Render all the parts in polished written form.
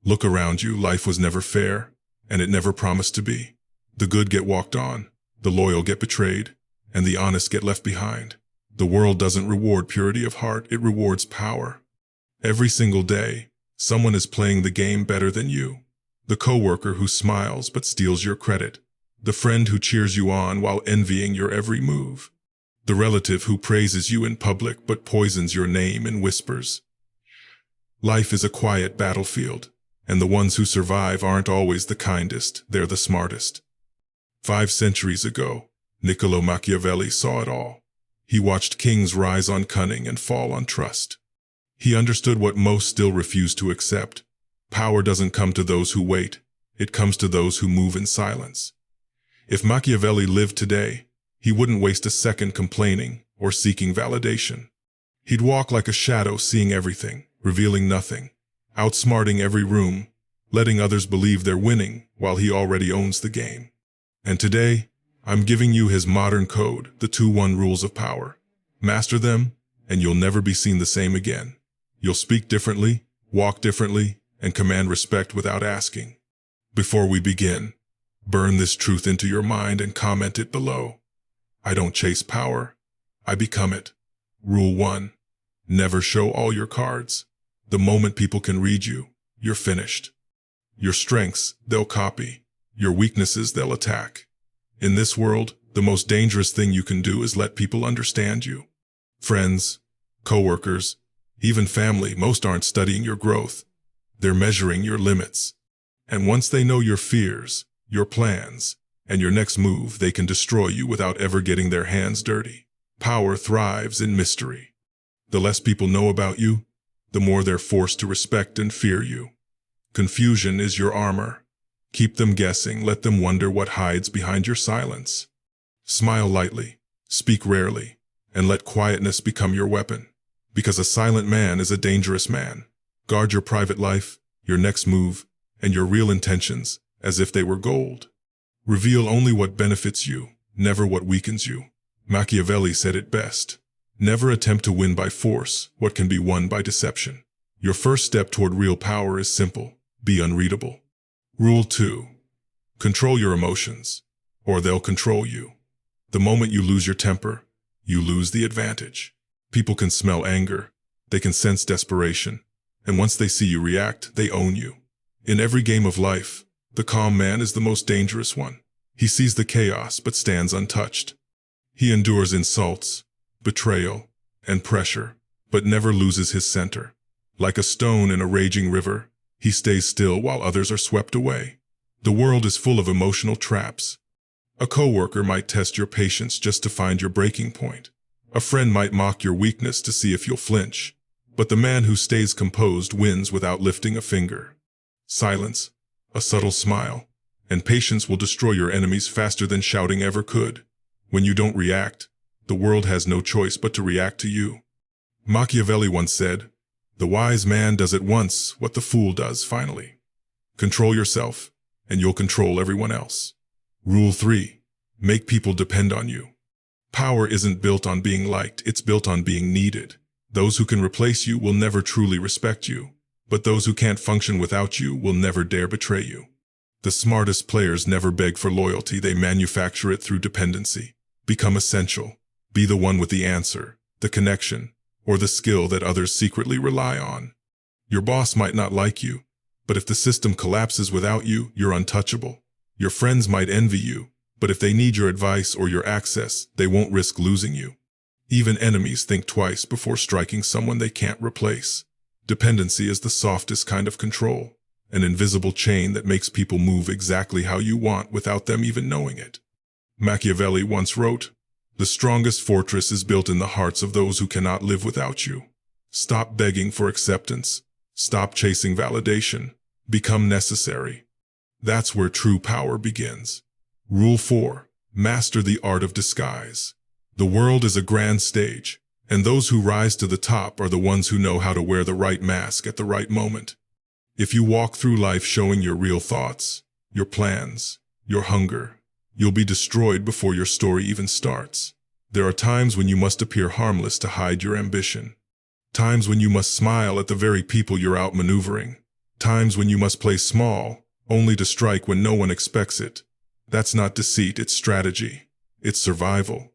Look around you, life was never fair, and it never promised to be. The good get walked on, the loyal get betrayed, and the honest get left behind. The world doesn't reward purity of heart, it rewards power. Every single day, someone is playing the game better than you. The coworker who smiles but steals your credit. The friend who cheers you on while envying your every move. The relative who praises you in public but poisons your name in whispers. Life is a quiet battlefield, and the ones who survive aren't always the kindest, they're the smartest. 5 centuries ago, Niccolo Machiavelli saw it all. He watched kings rise on cunning and fall on trust. He understood what most still refuse to accept. Power doesn't come to those who wait, it comes to those who move in silence. If Machiavelli lived today, he wouldn't waste a second complaining or seeking validation. He'd walk like a shadow, seeing everything, revealing nothing, outsmarting every room, letting others believe they're winning while he already owns the game. And today, I'm giving you his modern code, the 2-1 rules of power. Master them, and you'll never be seen the same again. You'll speak differently, walk differently, and command respect without asking. Before we begin, burn this truth into your mind and comment it below. I don't chase power, I become it. Rule 1. Never show all your cards. The moment people can read you, you're finished. Your strengths, they'll copy. Your weaknesses, they'll attack. In this world, the most dangerous thing you can do is let people understand you. Friends, coworkers, even family, most aren't studying your growth. They're measuring your limits. And once they know your fears, your plans, and your next move, they can destroy you without ever getting their hands dirty. Power thrives in mystery. The less people know about you, the more they're forced to respect and fear you. Confusion is your armor. Keep them guessing, let them wonder what hides behind your silence. Smile lightly, speak rarely, and let quietness become your weapon. Because a silent man is a dangerous man. Guard your private life, your next move, and your real intentions as if they were gold. Reveal only what benefits you, never what weakens you. Machiavelli said it best. Never attempt to win by force what can be won by deception. Your first step toward real power is simple: be unreadable. Rule 2. Control your emotions, or they'll control you. The moment you lose your temper, you lose the advantage. People can smell anger, they can sense desperation, and once they see you react, they own you. In every game of life, the calm man is the most dangerous one. He sees the chaos but stands untouched. He endures insults, betrayal, and pressure, but never loses his center. Like a stone in a raging river, he stays still while others are swept away. The world is full of emotional traps. A coworker might test your patience just to find your breaking point. A friend might mock your weakness to see if you'll flinch. But the man who stays composed wins without lifting a finger. Silence, a subtle smile, and patience will destroy your enemies faster than shouting ever could. When you don't react, the world has no choice but to react to you. Machiavelli once said, "The wise man does at once what the fool does finally." Control yourself, and you'll control everyone else. Rule 3. Make people depend on you. Power isn't built on being liked, it's built on being needed. Those who can replace you will never truly respect you, but those who can't function without you will never dare betray you. The smartest players never beg for loyalty, they manufacture it through dependency. Become essential. Be the one with the answer, the connection, or the skill that others secretly rely on. Your boss might not like you, but if the system collapses without you, you're untouchable. Your friends might envy you, but if they need your advice or your access, they won't risk losing you. Even enemies think twice before striking someone they can't replace. Dependency is the softest kind of control, an invisible chain that makes people move exactly how you want without them even knowing it. Machiavelli once wrote, "The strongest fortress is built in the hearts of those who cannot live without you." Stop begging for acceptance. Stop chasing validation. Become necessary. That's where true power begins. Rule 4. Master the art of disguise. The world is a grand stage, and those who rise to the top are the ones who know how to wear the right mask at the right moment. If you walk through life showing your real thoughts, your plans, your hunger, you'll be destroyed before your story even starts. There are times when you must appear harmless to hide your ambition. Times when you must smile at the very people you're outmaneuvering. Times when you must play small, only to strike when no one expects it. That's not deceit, it's strategy. It's survival.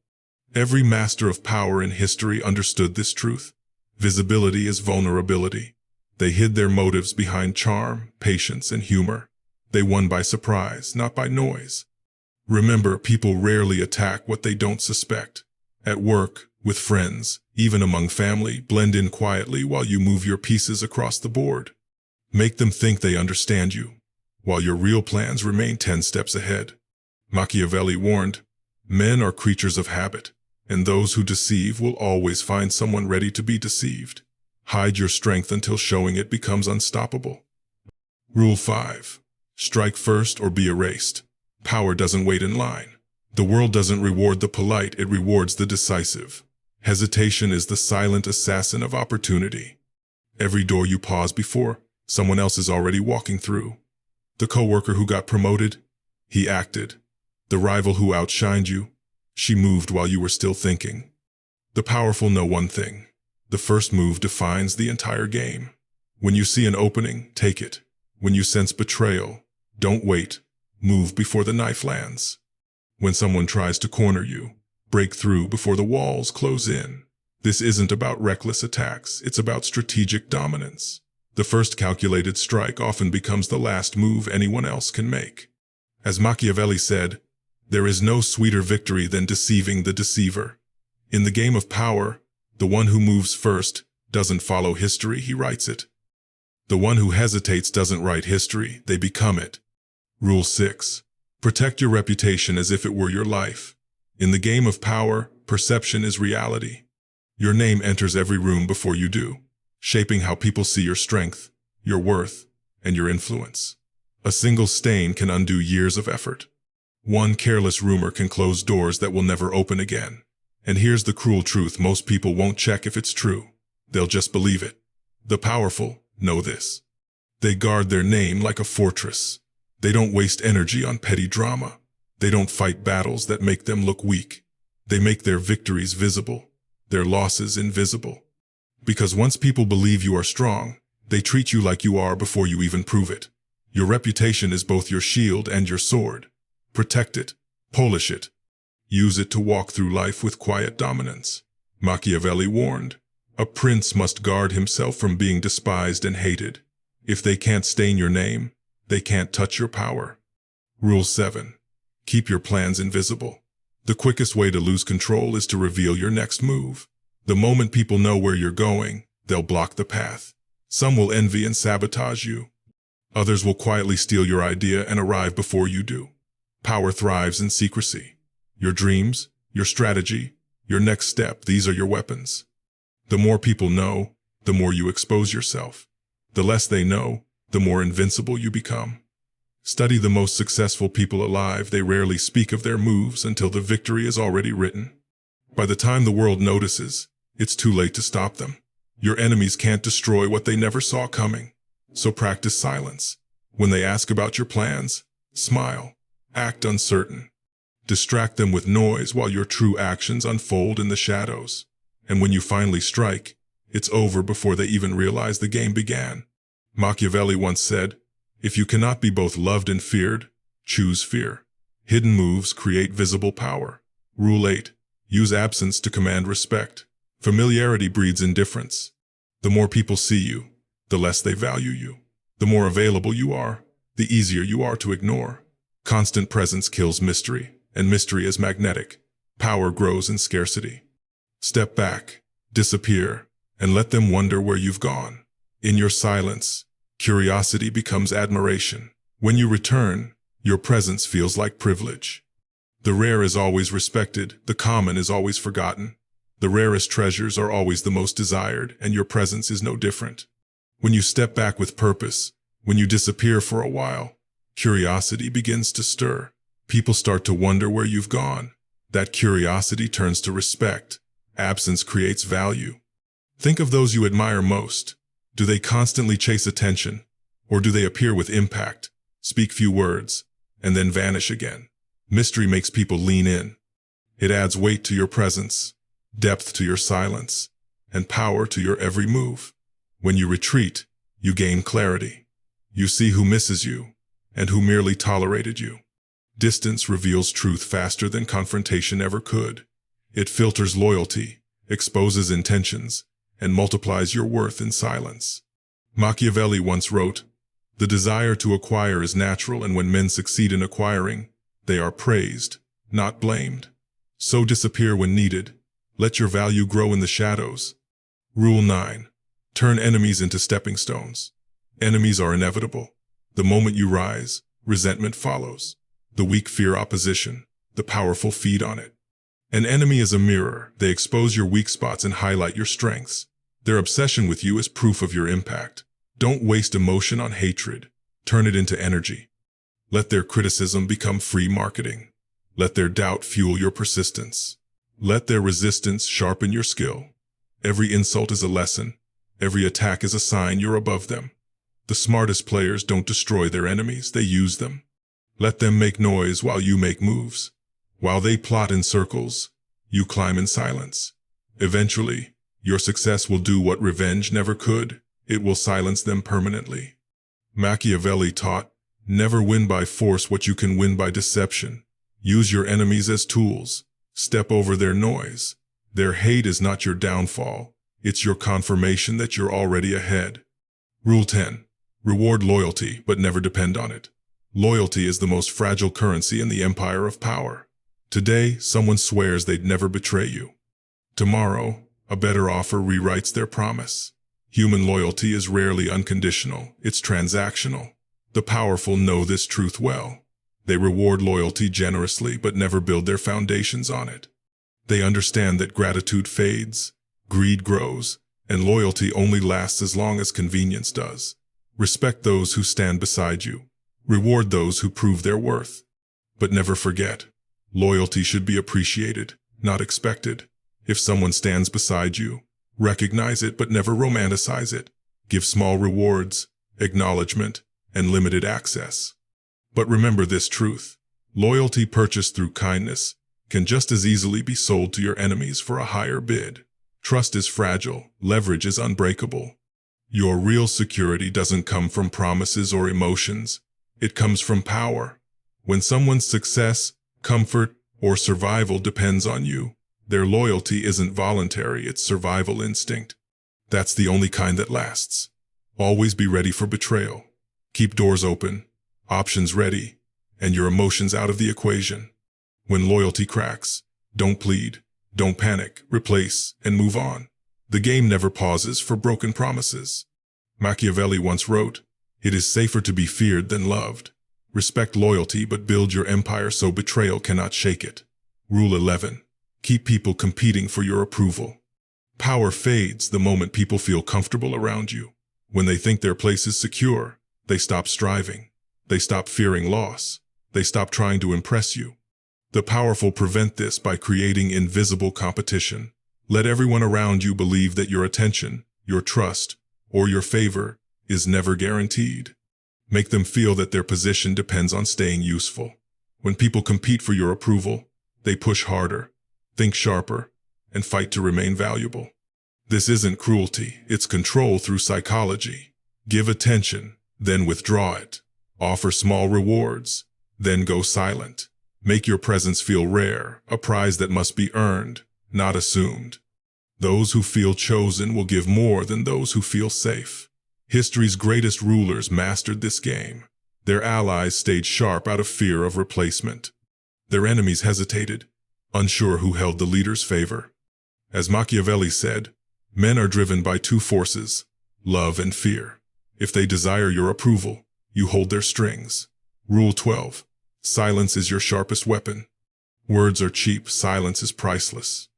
Every master of power in history understood this truth. Visibility is vulnerability. They hid their motives behind charm, patience, and humor. They won by surprise, not by noise. Remember, people rarely attack what they don't suspect. At work, with friends, even among family, blend in quietly while you move your pieces across the board. Make them think they understand you, while your real plans remain 10 steps ahead. Machiavelli warned, "Men are creatures of habit, and those who deceive will always find someone ready to be deceived. Hide your strength until showing it becomes unstoppable." Rule 5. Strike first or be erased. Power doesn't wait in line. The world doesn't reward the polite, it rewards the decisive. Hesitation is the silent assassin of opportunity. Every door you pause before, someone else is already walking through. The coworker who got promoted, he acted. The rival who outshined you, she moved while you were still thinking. The powerful know one thing: the first move defines the entire game. When you see an opening, take it. When you sense betrayal, don't wait. Move before the knife lands. When someone tries to corner you, break through before the walls close in. This isn't about reckless attacks, it's about strategic dominance. The first calculated strike often becomes the last move anyone else can make. As Machiavelli said, there is no sweeter victory than deceiving the deceiver. In the game of power, the one who moves first doesn't follow history, he writes it. The one who hesitates doesn't write history, they become it. Rule 6. Protect your reputation as if it were your life. In the game of power, perception is reality. Your name enters every room before you do, shaping how people see your strength, your worth, and your influence. A single stain can undo years of effort. One careless rumor can close doors that will never open again. And here's the cruel truth: most people won't check if it's true. They'll just believe it. The powerful know this. They guard their name like a fortress. They don't waste energy on petty drama. They don't fight battles that make them look weak. They make their victories visible, their losses invisible. Because once people believe you are strong, they treat you like you are before you even prove it. Your reputation is both your shield and your sword. Protect it, polish it. Use it to walk through life with quiet dominance. Machiavelli warned, a prince must guard himself from being despised and hated. If they can't stain your name, they can't touch your power. Rule 7. Keep your plans invisible. The quickest way to lose control is to reveal your next move. The moment people know where you're going, they'll block the path. Some will envy and sabotage you. Others will quietly steal your idea and arrive before you do. Power thrives in secrecy. Your dreams, your strategy, your next step, these are your weapons. The more people know, the more you expose yourself. The less they know, the more invincible you become. Study the most successful people alive. They rarely speak of their moves until the victory is already written. By the time the world notices, it's too late to stop them. Your enemies can't destroy what they never saw coming. So practice silence. When they ask about your plans, smile. Act uncertain. Distract them with noise while your true actions unfold in the shadows. And when you finally strike, it's over before they even realize the game began. Machiavelli once said, if you cannot be both loved and feared, choose fear. Hidden moves create visible power. Rule 8. Use absence to command respect. Familiarity breeds indifference. The more people see you, the less they value you. The more available you are, the easier you are to ignore. Constant presence kills mystery, and mystery is magnetic. Power grows in scarcity. Step back, disappear, and let them wonder where you've gone. In your silence, curiosity becomes admiration. When you return, your presence feels like privilege. The rare is always respected, the common is always forgotten. The rarest treasures are always the most desired, and your presence is no different. When you step back with purpose, when you disappear for a while, curiosity begins to stir. People start to wonder where you've gone. That curiosity turns to respect. Absence creates value. Think of those you admire most. Do they constantly chase attention, or do they appear with impact, speak few words, and then vanish again? Mystery makes people lean in. It adds weight to your presence, depth to your silence, and power to your every move. When you retreat, you gain clarity. You see who misses you and who merely tolerated you. Distance reveals truth faster than confrontation ever could. It filters loyalty, exposes intentions, and multiplies your worth in silence. Machiavelli once wrote, "The desire to acquire is natural, and when men succeed in acquiring, they are praised, not blamed. So disappear when needed. Let your value grow in the shadows." Rule 9. Turn enemies into stepping stones. Enemies are inevitable. The moment you rise, resentment follows. The weak fear opposition. The powerful feed on it. An enemy is a mirror. They expose your weak spots and highlight your strengths. Their obsession with you is proof of your impact. Don't waste emotion on hatred. Turn it into energy. Let their criticism become free marketing. Let their doubt fuel your persistence. Let their resistance sharpen your skill. Every insult is a lesson. Every attack is a sign you're above them. The smartest players don't destroy their enemies, they use them. Let them make noise while you make moves. While they plot in circles, you climb in silence. Eventually, your success will do what revenge never could. It will silence them permanently. Machiavelli taught, never win by force what you can win by deception. Use your enemies as tools. Step over their noise. Their hate is not your downfall. It's your confirmation that you're already ahead. Rule 10. Reward loyalty, but never depend on it. Loyalty is the most fragile currency in the empire of power. Today, someone swears they'd never betray you. Tomorrow, a better offer rewrites their promise. Human loyalty is rarely unconditional, it's transactional. The powerful know this truth well. They reward loyalty generously but never build their foundations on it. They understand that gratitude fades, greed grows, and loyalty only lasts as long as convenience does. Respect those who stand beside you. Reward those who prove their worth. But never forget, loyalty should be appreciated, not expected. If someone stands beside you, recognize it but never romanticize it. Give small rewards, acknowledgement, and limited access. But remember this truth. Loyalty purchased through kindness can just as easily be sold to your enemies for a higher bid. Trust is fragile, leverage is unbreakable. Your real security doesn't come from promises or emotions. It comes from power. When someone's success, comfort, or survival depends on you, their loyalty isn't voluntary, it's survival instinct. That's the only kind that lasts. Always be ready for betrayal. Keep doors open, options ready, and your emotions out of the equation. When loyalty cracks, don't plead, don't panic, replace, and move on. The game never pauses for broken promises. Machiavelli once wrote, "It is safer to be feared than loved." Respect loyalty but build your empire so betrayal cannot shake it. Rule 11. Keep people competing for your approval. Power fades the moment people feel comfortable around you. When they think their place is secure, they stop striving. They stop fearing loss. They stop trying to impress you. The powerful prevent this by creating invisible competition. Let everyone around you believe that your attention, your trust, or your favor is never guaranteed. Make them feel that their position depends on staying useful. When people compete for your approval, they push harder, think sharper, and fight to remain valuable. This isn't cruelty, it's control through psychology. Give attention, then withdraw it. Offer small rewards, then go silent. Make your presence feel rare, a prize that must be earned, not assumed. Those who feel chosen will give more than those who feel safe. History's greatest rulers mastered this game. Their allies stayed sharp out of fear of replacement. Their enemies hesitated, unsure who held the leader's favor. As Machiavelli said, men are driven by two forces, love and fear. If they desire your approval, you hold their strings. Rule 12. Silence is your sharpest weapon. Words are cheap, silence is priceless.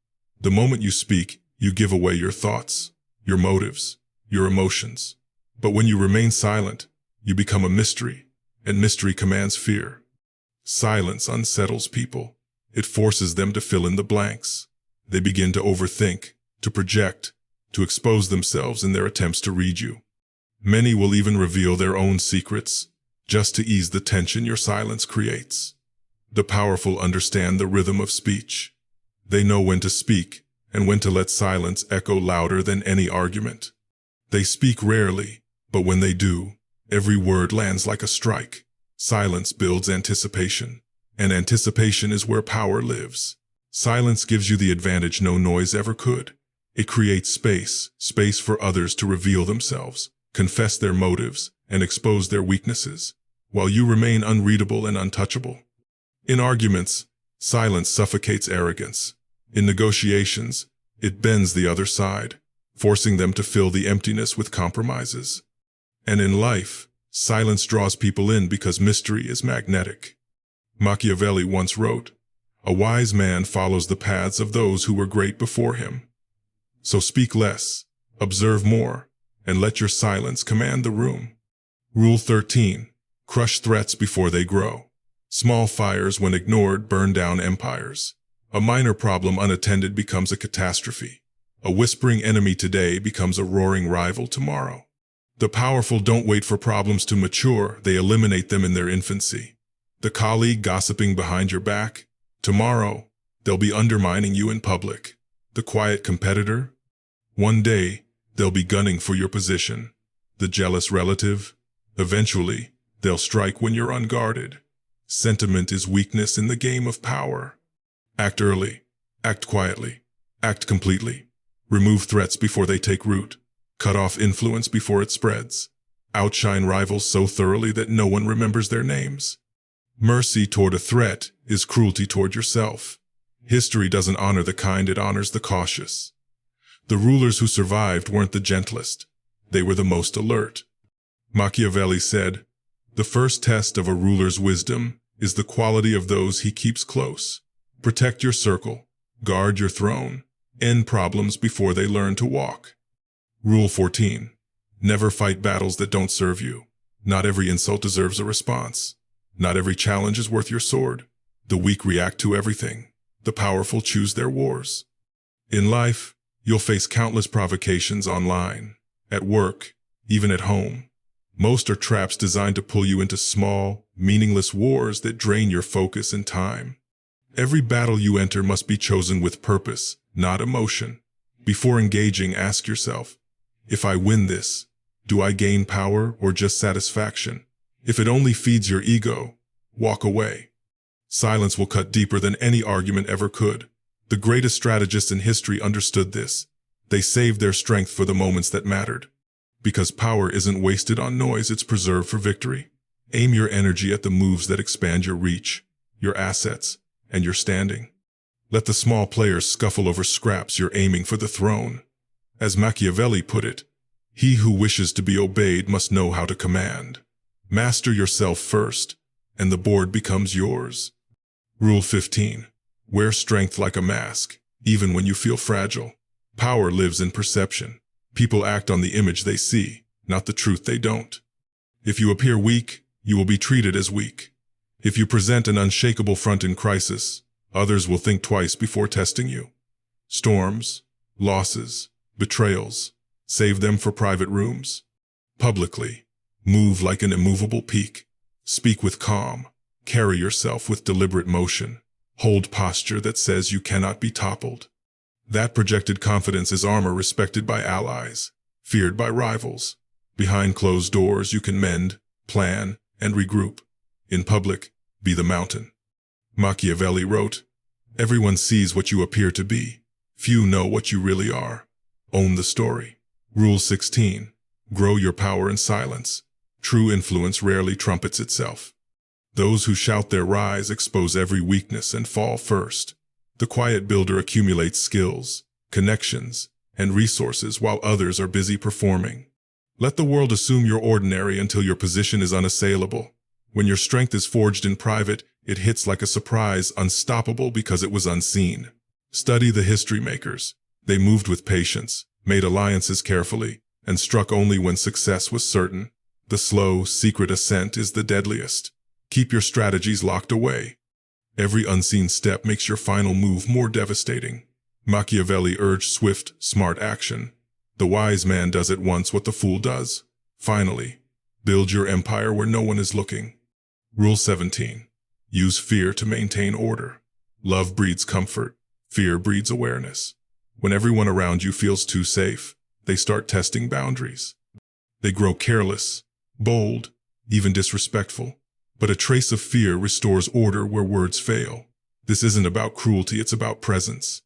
The moment you speak, you give away your thoughts, your motives, your emotions. But when you remain silent, you become a mystery, and mystery commands fear. Silence unsettles people. It forces them to fill in the blanks. They begin to overthink, to project, to expose themselves in their attempts to read you. Many will even reveal their own secrets, just to ease the tension your silence creates. The powerful understand the rhythm of speech. They know when to speak and when to let silence echo louder than any argument. They speak rarely, but when they do, Every word lands like a strike. Silence builds anticipation, and anticipation is where power lives. Silence gives you the advantage no noise ever could. It creates space for others to reveal themselves, confess their motives, and expose their weaknesses, while you remain unreadable and untouchable. In arguments, silence suffocates arrogance. In negotiations, it bends the other side, forcing them to fill the emptiness with compromises. And in life, silence draws people in because mystery is magnetic. Machiavelli once wrote, "A wise man follows the paths of those who were great before him." So speak less, observe more, and let your silence command the room. Rule 13. Crush threats before they grow. Small fires, when ignored, burn down empires. A minor problem unattended becomes a catastrophe. A whispering enemy today becomes a roaring rival tomorrow. The powerful don't wait for problems to mature, they eliminate them in their infancy. The colleague gossiping behind your back, tomorrow, they'll be undermining you in public. The quiet competitor, one day, they'll be gunning for your position. The jealous relative, eventually, they'll strike when you're unguarded. Sentiment is weakness in the game of power. Act early, act quietly, act completely. Remove threats before they take root. Cut off influence before it spreads. Outshine rivals so thoroughly that no one remembers their names. Mercy toward a threat is cruelty toward yourself. History doesn't honor the kind, it honors the cautious. The rulers who survived weren't the gentlest. They were the most alert. Machiavelli said, "The first test of a ruler's wisdom is the quality of those he keeps close. Protect your circle, guard your throne, end problems before they learn to walk." Rule 14. Never fight battles that don't serve you. Not every insult deserves a response. Not every challenge is worth your sword. The weak react to everything. The powerful choose their wars. In life, you'll face countless provocations online, at work, even at home. Most are traps designed to pull you into small, meaningless wars that drain your focus and time. Every battle you enter must be chosen with purpose, not emotion. Before engaging, ask yourself, if I win this, do I gain power or just satisfaction? If it only feeds your ego, walk away. Silence will cut deeper than any argument ever could. The greatest strategists in history understood this. They saved their strength for the moments that mattered. Because power isn't wasted on noise, it's preserved for victory. Aim your energy at the moves that expand your reach, your assets, and your standing. Let the small players scuffle over scraps, you're aiming for the throne. As Machiavelli put it, he who wishes to be obeyed must know how to command. Master yourself first, and the board becomes yours. Rule 15. Wear strength like a mask, even when you feel fragile. Power lives in perception. People act on the image they see, not the truth they don't. If you appear weak, you will be treated as weak. If you present an unshakable front in crisis, others will think twice before testing you. Storms, losses, betrayals, save them for private rooms. Publicly, move like an immovable peak. Speak with calm. Carry yourself with deliberate motion. Hold posture that says you cannot be toppled. That projected confidence is armor respected by allies, feared by rivals. Behind closed doors, you can mend, plan, and regroup. In public, be the mountain. Machiavelli wrote, "Everyone sees what you appear to be. Few know what you really are. Own the story." Rule 16. Grow your power in silence. True influence rarely trumpets itself. Those who shout their rise expose every weakness and fall first. The quiet builder accumulates skills, connections, and resources while others are busy performing. Let the world assume you're ordinary until your position is unassailable. When your strength is forged in private, it hits like a surprise, unstoppable because it was unseen. Study the history makers. They moved with patience, made alliances carefully, and struck only when success was certain. The slow, secret ascent is the deadliest. Keep your strategies locked away. Every unseen step makes your final move more devastating. Machiavelli urged swift, smart action. The wise man does at once what the fool does. Finally, build your empire where no one is looking. Rule 17. Use fear to maintain order. Love breeds comfort. Fear breeds awareness. When everyone around you feels too safe, they start testing boundaries. They grow careless, bold, even disrespectful. But a trace of fear restores order where words fail. This isn't about cruelty, it's about presence.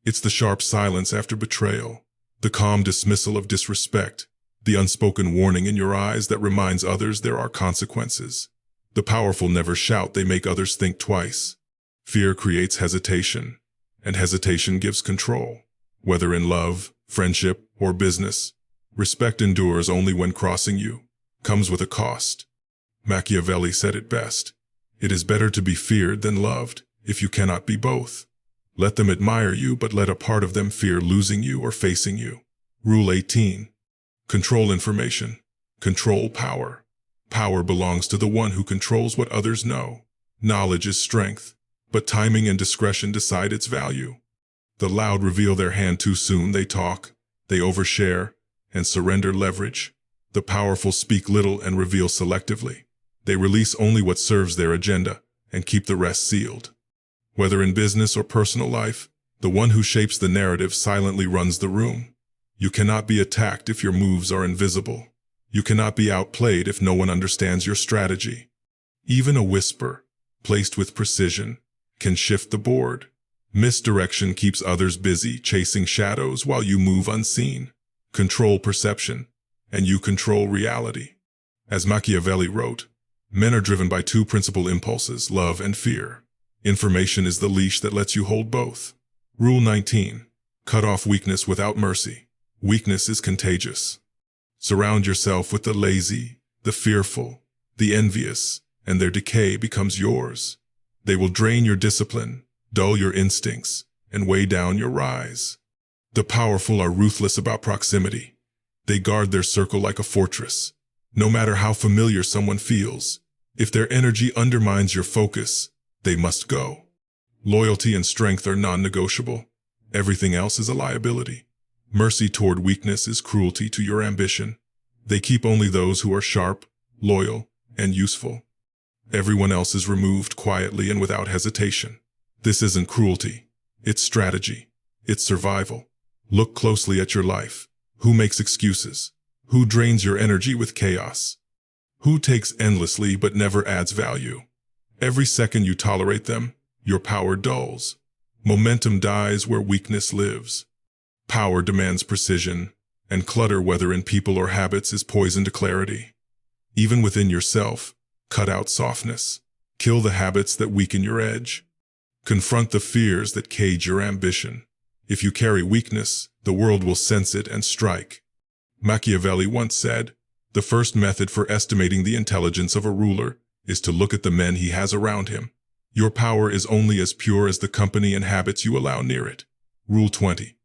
It's the sharp silence after betrayal, the calm dismissal of disrespect, the unspoken warning in your eyes that reminds others there are consequences. The powerful never shout, they make others think twice. Fear creates hesitation, and hesitation gives control. Whether in love, friendship, or business, respect endures only when crossing you comes with a cost. Machiavelli said it best. It is better to be feared than loved, if you cannot be both. Let them admire you, but let a part of them fear losing you or facing you. Rule 18. Control information. Control power. Power belongs to the one who controls what others know. Knowledge is strength, but timing and discretion decide its value. The loud reveal their hand too soon. They talk, they overshare, and surrender leverage. The powerful speak little and reveal selectively. They release only what serves their agenda and keep the rest sealed. Whether in business or personal life, the one who shapes the narrative silently runs the room. You cannot be attacked if your moves are invisible. You cannot be outplayed if no one understands your strategy. Even a whisper, placed with precision, can shift the board. Misdirection keeps others busy chasing shadows while you move unseen. Control perception, and you control reality. As Machiavelli wrote, men are driven by two principal impulses, love and fear. Information is the leash that lets you hold both. Rule 19. Cut off weakness without mercy. Weakness is contagious. Surround yourself with the lazy, the fearful, the envious, and their decay becomes yours. They will drain your discipline, dull your instincts, and weigh down your rise. The powerful are ruthless about proximity. They guard their circle like a fortress. No matter how familiar someone feels, if their energy undermines your focus, they must go. Loyalty and strength are non-negotiable. Everything else is a liability. Mercy toward weakness is cruelty to your ambition. They keep only those who are sharp, loyal, and useful. Everyone else is removed quietly and without hesitation. This isn't cruelty. It's strategy. It's survival. Look closely at your life. Who makes excuses? Who drains your energy with chaos? Who takes endlessly but never adds value? Every second you tolerate them, your power dulls. Momentum dies where weakness lives. Power demands precision, and clutter, whether in people or habits, is poison to clarity. Even within yourself, cut out softness. Kill the habits that weaken your edge. Confront the fears that cage your ambition. If you carry weakness, the world will sense it and strike. Machiavelli once said, "The first method for estimating the intelligence of a ruler is to look at the men he has around him. Your power is only as pure as the company and habits you allow near it." Rule 20.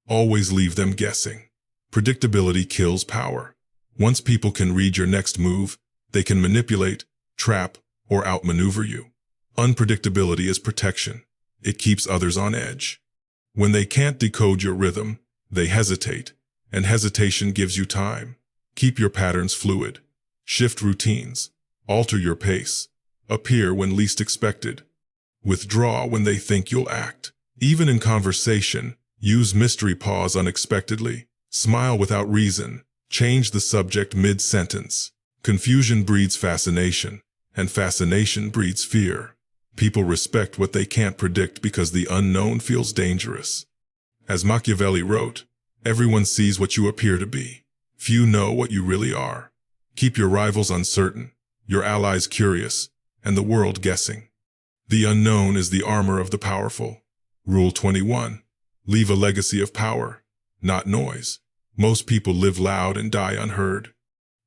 Always leave them guessing. Predictability kills power. Once people can read your next move, they can manipulate, trap, or outmaneuver you. Unpredictability is protection. It keeps others on edge. When they can't decode your rhythm, they hesitate, and hesitation gives you time. Keep your patterns fluid. Shift routines. Alter your pace. Appear when least expected. Withdraw when they think you'll act. Even in conversation, use mystery pause unexpectedly. Smile without reason. Change the subject mid-sentence. Confusion breeds fascination, and fascination breeds fear. People respect what they can't predict because the unknown feels dangerous. As Machiavelli wrote, everyone sees what you appear to be. Few know what you really are. Keep your rivals uncertain, your allies curious, and the world guessing. The unknown is the armor of the powerful. Rule 21. Leave a legacy of power, not noise. Most people live loud and die unheard.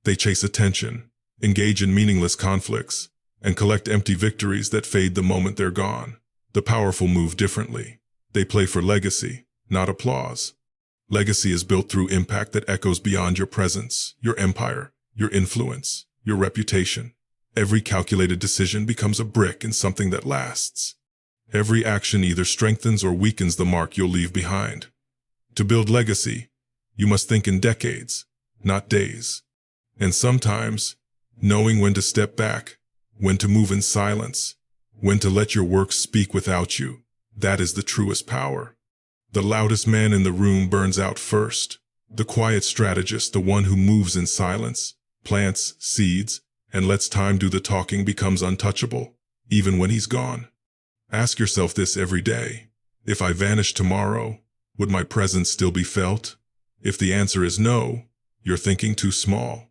They chase attention, engage in meaningless conflicts, and collect empty victories that fade the moment they're gone. The powerful move differently. They play for legacy, not applause. Legacy is built through impact that echoes beyond your presence, your empire, your influence, your reputation. Every calculated decision becomes a brick in something that lasts. Every action either strengthens or weakens the mark you'll leave behind. To build legacy, you must think in decades, not days. And sometimes, knowing when to step back, when to move in silence, when to let your work speak without you, that is the truest power. The loudest man in the room burns out first. The quiet strategist, the one who moves in silence, plants seeds, and lets time do the talking becomes untouchable, even when he's gone. Ask yourself this every day. If I vanish tomorrow, would my presence still be felt? If the answer is no, you're thinking too small.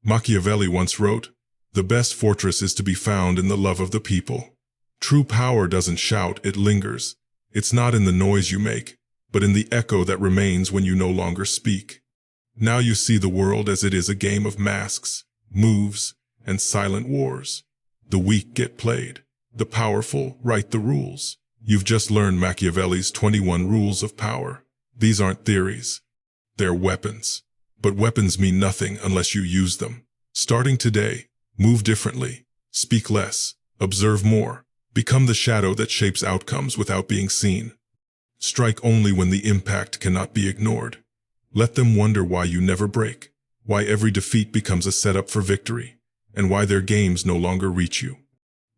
Machiavelli once wrote, "The best fortress is to be found in the love of the people." True power doesn't shout, it lingers. It's not in the noise you make, but in the echo that remains when you no longer speak. Now you see the world as it is, a game of masks, moves, and silent wars. The weak get played. The powerful write the rules. You've just learned Machiavelli's 21 rules of power. These aren't theories. They're weapons. But weapons mean nothing unless you use them. Starting today, move differently, speak less, observe more, become the shadow that shapes outcomes without being seen. Strike only when the impact cannot be ignored. Let them wonder why you never break, why every defeat becomes a setup for victory, and why their games no longer reach you.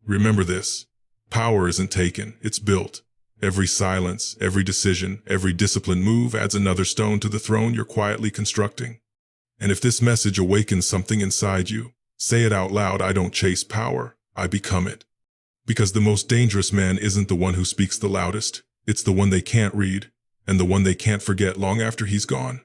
Remember this: power isn't taken, it's built. Every silence, every decision, every disciplined move adds another stone to the throne you're quietly constructing. And if this message awakens something inside you, say it out loud: I don't chase power, I become it. Because the most dangerous man isn't the one who speaks the loudest, it's the one they can't read, and the one they can't forget long after he's gone.